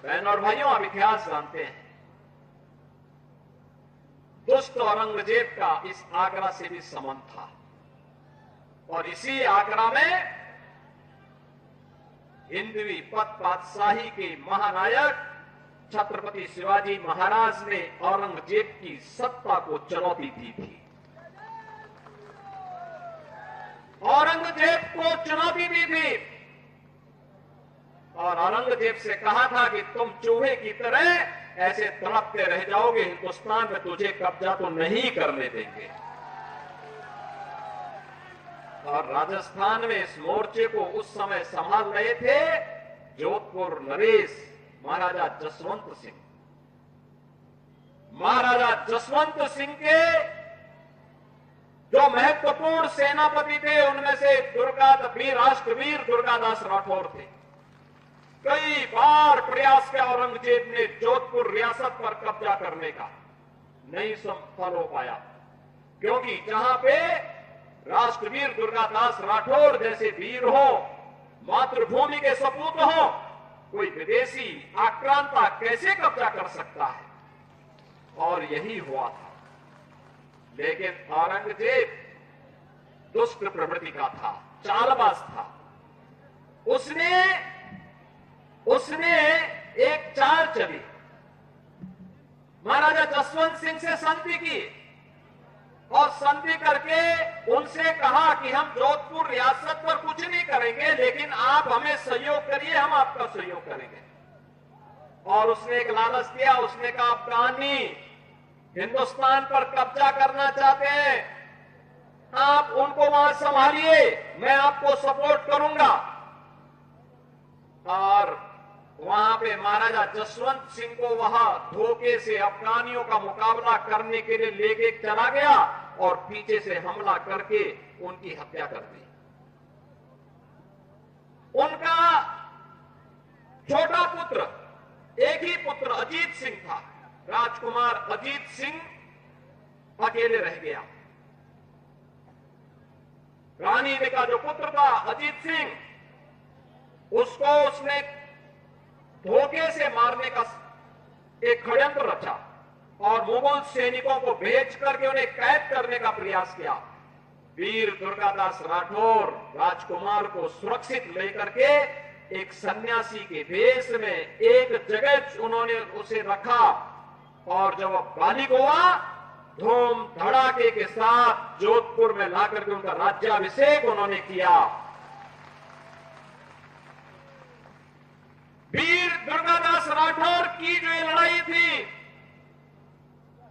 बहन और भाइयों, आप इतिहास जानते हैं, दुष्ट औरंगजेब का इस आगरा से भी संबंध था और इसी आगरा में हिंदवी पद बादशाही के महानायक छत्रपति शिवाजी महाराज ने औरंगजेब की सत्ता को चुनौती दी थी। औरंगजेब को चुनौती दी थी और औरंगजेब से कहा था कि तुम चूहे की तरह ऐसे तड़पते रह जाओगे, हिंदुस्तान में तुझे कब्जा तो नहीं करने देंगे। और राजस्थान में इस मोर्चे को उस समय संभाल रहे थे जोधपुर नरेश महाराजा जसवंत सिंह। महाराजा जसवंत सिंह के जो महत्वपूर्ण सेनापति थे उनमें से राष्ट्रवीर दुर्गादास राठौर थे। कई बार प्रयास किया औरंगजेब ने जोधपुर रियासत पर कब्जा करने का, नहीं सफल हो पाया, क्योंकि जहां पे राष्ट्रवीर दुर्गादास राठौर जैसे वीर हो, मातृभूमि के सपूत हो, कोई विदेशी आक्रांता कैसे कब्जा कर सकता है? और यही हुआ था। लेकिन औरंगजेब दुष्ट प्रवृत्ति का था, चालबाज था। उसने एक चाल चली, महाराजा जसवंत सिंह से संधि की और संधि करके उनसे कहा कि हम जोधपुर रियासत पर कुछ नहीं करेंगे, लेकिन आप हमें सहयोग करिए, हम आपका सहयोग करेंगे। और उसने एक लालच दिया, उसने कहा अफगानी हिंदुस्तान पर कब्जा करना चाहते हैं, आप उनको वहां संभालिए, मैं आपको सपोर्ट करूंगा। और वहां पे महाराजा जसवंत सिंह को वहां धोखे से अफगानियों का मुकाबला करने के लिए लेके चला गया और पीछे से हमला करके उनकी हत्या कर दी। उनका छोटा पुत्र, एक ही पुत्र अजीत सिंह था, राजकुमार अजीत सिंह अकेले रह गया। रानी का जो पुत्र था अजीत सिंह, उसको उसने धोखे से मारने का एक षड्यंत्र रचा और मुगल सैनिकों को भेज करके उन्हें कैद करने का प्रयास किया। वीर दुर्गादास राठौर राजकुमार को सुरक्षित लेकर के एक सन्यासी के भेष में एक जगह उन्होंने उसे रखा और जब वह बालिग हुआ, धूम धड़ाके के साथ जोधपुर में लाकर के उनका राज्याभिषेक उन्होंने किया। वीर दुर्गादास राठौर की जो ये लड़ाई थी,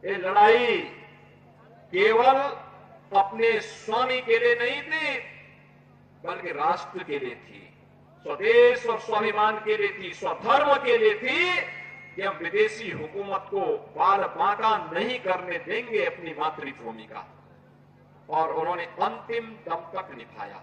ये लड़ाई केवल अपने स्वामी के लिए नहीं थी, बल्कि राष्ट्र के लिए थी, स्वदेश और स्वाभिमान के लिए थी, स्वधर्म के लिए थी कि हम विदेशी हुकूमत को बाल बांका नहीं करने देंगे अपनी मातृभूमि का। और उन्होंने अंतिम दम तक निभाया।